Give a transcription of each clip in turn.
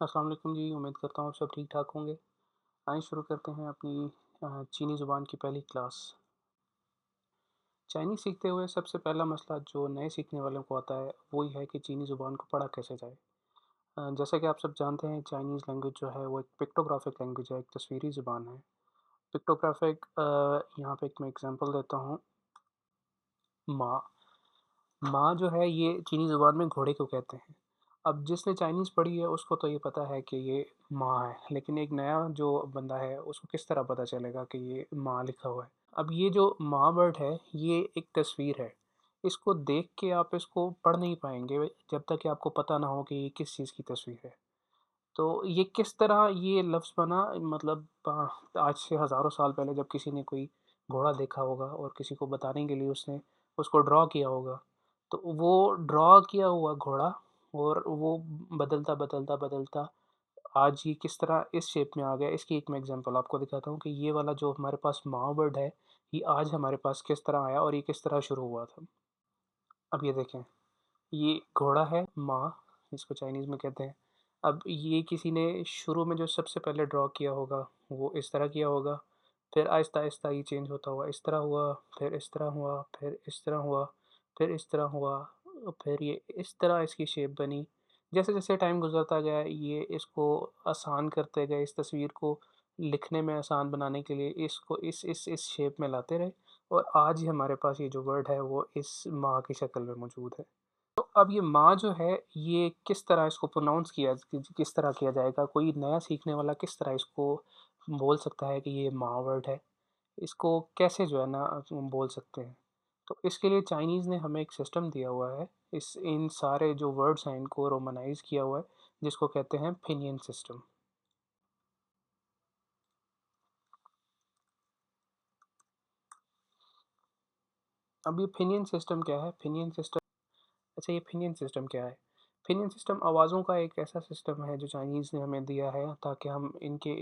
अस्सलाम वालेकुम जी, उम्मीद करता हूँ आप सब ठीक-ठाक होंगे। आइए शुरू करते हैं अपनी चीनी ज़ुबान की पहली क्लास। चाइनीज़ सीखते हुए सबसे पहला मसला जो नए सीखने वालों को आता है, वो ये है कि चीनी ज़ुबान को पढ़ा कैसे जाए। जैसा कि आप सब जानते हैं चाइनीज़ लैंग्वेज जो है वो एक पिक्टोग्राफ़िक लैंग्वेज है, एक तस्वीरी ज़ुबान है। पिक्टोग्राफ़िक यहाँ पे एक मैं एग्ज़ाम्पल देता हूँ, माँ। माँ जो है ये चीनी ज़ुबान में घोड़े को कहते हैं। अब जिसने चाइनीज़ पढ़ी है उसको तो ये पता है कि ये माँ है, लेकिन एक नया जो बंदा है उसको किस तरह पता चलेगा कि ये माँ लिखा हुआ है। अब ये जो माँ वर्ड है ये एक तस्वीर है। इसको देख के आप इसको पढ़ नहीं पाएँगे जब तक कि आपको पता ना हो कि ये किस चीज़ की तस्वीर है। तो ये किस तरह ये लफ़्ज़ बना मतलब आज से हज़ारों साल पहले जब किसी ने कोई घोड़ा देखा होगा और किसी को बताने के लिए उसने उसको ड्रॉ किया होगा। तो वो ड्रॉ किया हुआ घोड़ा और वो बदलता आज ये किस तरह इस शेप में आ गया, इसकी एक मैं एग्ज़ाम्पल आपको दिखाता हूँ कि ये वाला जो हमारे पास माँ वर्ड है, ये आज हमारे पास किस तरह आया और ये किस तरह शुरू हुआ था। अब ये देखें, ये घोड़ा है माँ, इसको चाइनीज़ में कहते हैं। अब ये किसी ने शुरू में जो सबसे पहले ड्रॉ किया होगा, वो इस तरह किया होगा, फिर आहिस्ता-आहिस्ता ये चेंज होता हुआ इस तरह हुआ, फिर इस तरह हुआ, फिर इस तरह हुआ, फिर इस तरह हुआ, फिर ये इस तरह इसकी शेप बनी। जैसे-जैसे टाइम गुज़रता गया, ये इसको आसान करते गए, इस तस्वीर को लिखने में आसान बनाने के लिए इसको इस शेप में लाते रहे और आज ही हमारे पास ये जो वर्ड है, वो इस माँ की शक्ल में मौजूद है। तो अब ये माँ जो है, ये किस तरह इसको प्रोनाउंस किया किस तरह किया जाएगा? कोई नया सीखने वाला किस तरह इसको बोल सकता है कि ये माँ वर्ड है? इसको कैसे जो है ना बोल सकते हैं? तो इसके लिए चाइनीज़ ने हमें एक सिस्टम दिया हुआ है। इस इन सारे जो वर्ड्स हैं, इनको रोमनाइज़ किया हुआ है, जिसको कहते हैं पिनियन सिस्टम। अब ये पिनियन सिस्टम क्या है? पिनियन सिस्टम अच्छा ये पिनियन सिस्टम क्या है? पिनियन सिस्टम आवाज़ों का एक ऐसा सिस्टम है जो चाइनीज़ ने हमें दिया है ताकि हम इनके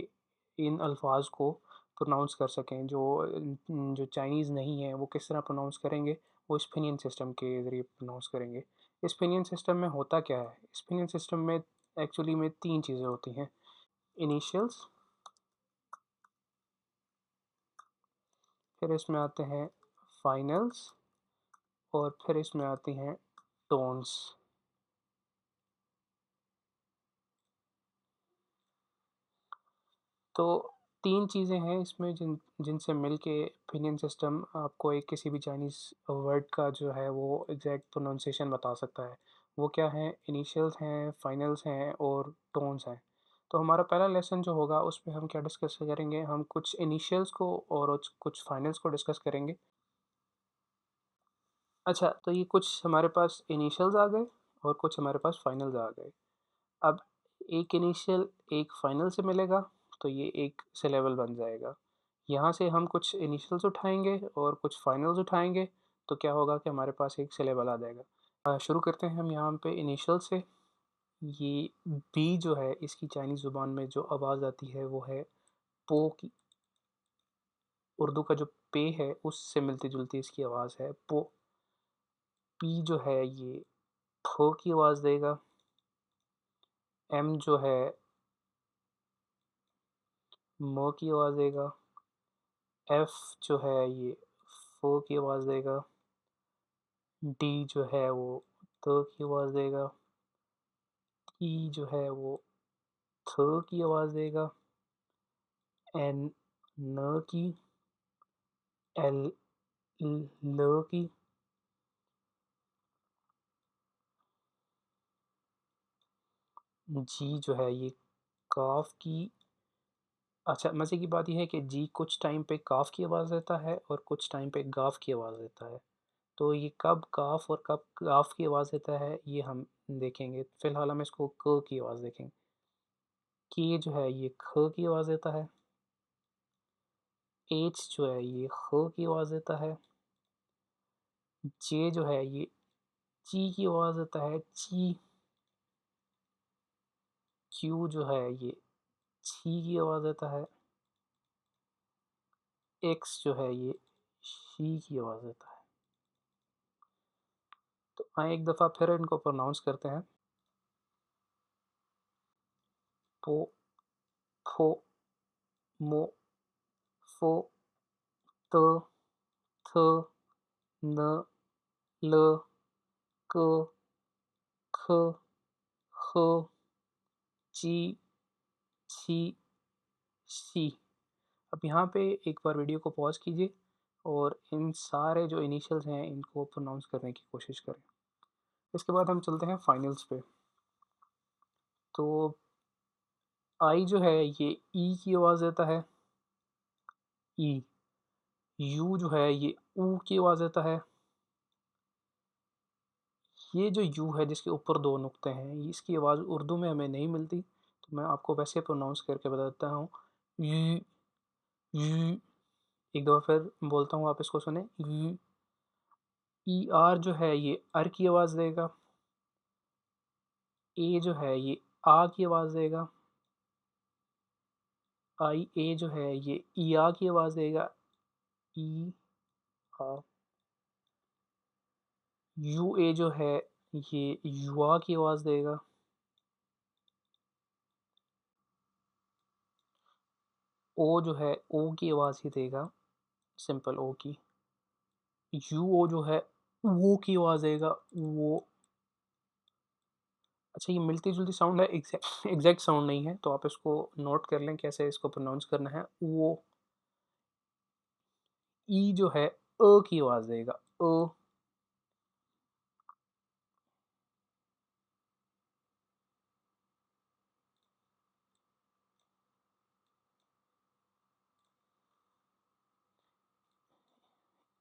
इन अल्फ़ाज़ को प्रोनाउंस कर सकें। जो चाइनीज़ नहीं है वो किस तरह प्रोनाउंस करेंगे, वो इस पिनियन सिस्टम के ज़रिए प्रोनाउंस करेंगे। इस पिनियन सिस्टम में होता क्या है? इस पिनियन सिस्टम में एक्चुअली में 3 चीज़ें होती हैं। इनिशियल्स, फिर इसमें आते हैं फाइनल्स और फिर इसमें आती हैं टोन्स। तो 3 चीज़ें हैं इसमें जिनसे मिलके पिनियन सिस्टम आपको एक किसी भी चाइनीज़ वर्ड का जो है वो एग्ज़ैक्ट प्रोनंसिएशन बता सकता है। वो क्या हैं? इनिशियल्स हैं, फाइनल्स हैं और टोन्स हैं। तो हमारा पहला लेसन जो होगा उसमें हम क्या डिस्कस करेंगे? हम कुछ इनिशियल्स को और कुछ फाइनल्स को डिस्कस करेंगे। अच्छा, तो ये कुछ हमारे पास इनिशियल्स आ गए और कुछ हमारे पास फाइनल्स आ गए। अब एक इनिशियल एक फाइनल से मिलेगा, तो ये एक सिलेबल बन जाएगा। यहाँ से हम कुछ इनिशियल्स उठाएँगे और कुछ फाइनल्स उठाएँगे, तो क्या होगा कि हमारे पास एक सिलेबल आ जाएगा। शुरू करते हैं हम यहाँ पे इनिशियल से। ये बी जो है, इसकी चाइनीज़ ज़ुबान में जो आवाज़ आती है, वो है पो की। उर्दू का जो पे है, उससे मिलती-जुलती इसकी आवाज़ है पो। पी जो है, ये फ की आवाज़ देगा। एम जो है, म की आवाज़ देगा। एफ जो है ये फ़ की आवाज़ देगा, डी जो है वो त की आवाज़ देगा, ई जो है वो थ की आवाज़ देगा, एन न की, एल ल की, जी जो है ये काफ़ की। अच्छा मज़े की बात ये है कि जी कुछ टाइम पे काफ़ की आवाज़ देता है और कुछ टाइम पे गाफ़ की आवाज़ देता है। तो ये कब काफ़ और कब गाफ़ की आवाज़ देता है, ये हम देखेंगे। फ़िलहाल हम इसको क की आवाज़ देखेंगे। के जो है ये ख की आवाज़ देता है। एच जो है ये ख की आवाज़ देता है। जे जो है ये ची की आवाज़ देता है ची। क्यू जो है ये छी की आवाज़ देता है। एक्स जो है ये शी की आवाज़ देता है। तो आइए एक दफ़ा फिर इनको प्रोनाउंस करते हैं। पो, फो, मो, फो, त, थ, न, ल, क, ख, ह, ची, छी, शी। अब यहाँ पे एक बार वीडियो को पॉज़ कीजिए और इन सारे जो इनिशियल्स हैं इनको प्रोनाउंस करने की कोशिश करें। इसके बाद हम चलते हैं फाइनल्स पे। तो आई जो है ये ई की आवाज़ देता है, ई। यू जो है ये ऊ की आवाज़ देता है। ये जो यू है जिसके ऊपर दो नुक्ते हैं, इसकी आवाज़ उर्दू में हमें नहीं मिलती, तो मैं आपको वैसे प्रोनाउंस करके बताता हूँ। You, you. एक दफ़ा फिर बोलता हूँ, आप इसको सुने। यू। ई आर जो है ये अर की आवाज़ देगा। ए जो है ये आ की आवाज़ देगा। आई ए जो है ये ई आ की आवाज़ देगा। ई आ। यू ए जो है ये युआ की आवाज़ देगा। ओ जो है ओ की आवाज़ ही देगा, सिंपल ओ की। यू ओ जो है वो की आवाज़ देगा, वो। अच्छा, ये मिलती-जुलती साउंड है, एग्ज़ैक्ट साउंड नहीं है, तो आप इसको नोट कर लें कैसे इसको प्रोनाउंस करना है। वो। ई जो है की आवाज़ देगा, अ।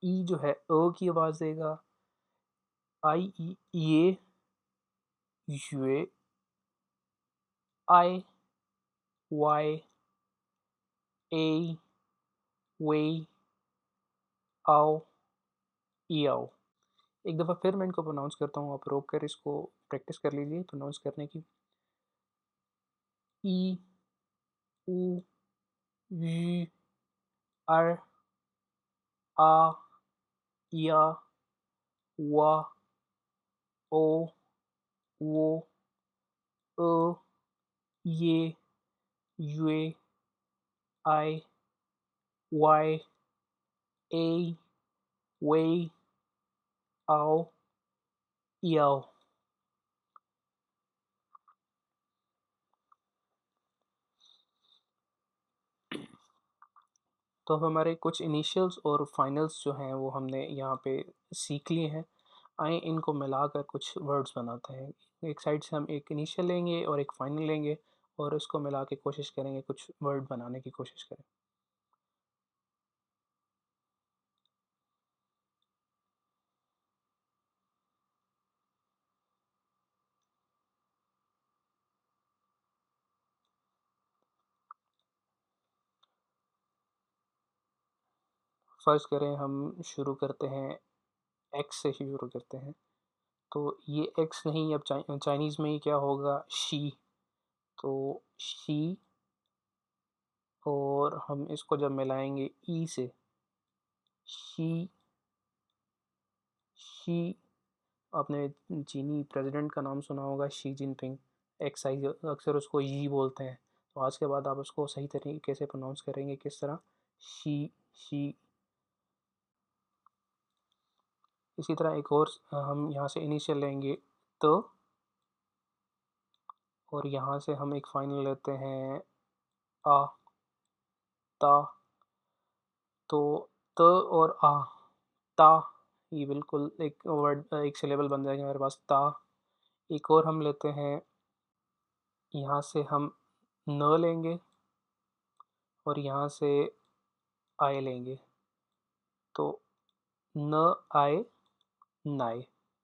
ई जो है की आवाज़ देगा। आई ई ये, यूए। आई, वाई, ए, वे, आओ, ई आओ। एक दफ़ा फिर मैं इनको प्रोनाउंस करता हूँ, आप रोक कर इसको प्रैक्टिस कर लीजिए प्रोनाउंस करने की। ई, ऊ, वी, आर, आ, या, वा, ओ, वो, अ, ये, यूए, आई, वाई, ए, वे, आओ, याओ। तो अब हमारे कुछ इनिशियल्स और फाइनल्स जो हैं वो हमने यहाँ पे सीख लिए हैं। आइए इनको मिलाकर कुछ वर्ड्स बनाते हैं। एक साइड से हम एक इनिशियल लेंगे और एक फाइनल लेंगे और उसको मिला के कोशिश करेंगे कुछ वर्ड बनाने की कोशिश करें। फ़र्ज़ करें हम शुरू करते हैं, एक्स से शुरू करते हैं। तो ये एक्स नहीं, अब चाइनीज़ में ही क्या होगा, शी। तो शी, और हम इसको जब मिलाएंगे ई से, शी, शी। आपने चीनी प्रेसिडेंट का नाम सुना होगा, शी जिनपिंग। एक्स आई अक्सर उसको यी बोलते हैं। तो आज के बाद आप उसको सही तरीके से प्रोनाउंस करेंगे किस तरह, शी, शी। इसी तरह एक और हम यहाँ से इनिशियल लेंगे, तो। और यहाँ से हम एक फाइनल लेते हैं, आ, ता। तो त और आ, ता, ये बिल्कुल एक वर्ड, एक सिलेबल बन जाएगा हमारे पास, ता। एक और हम लेते हैं, यहाँ से हम न लेंगे और यहाँ से आए लेंगे। तो न आए, नाए।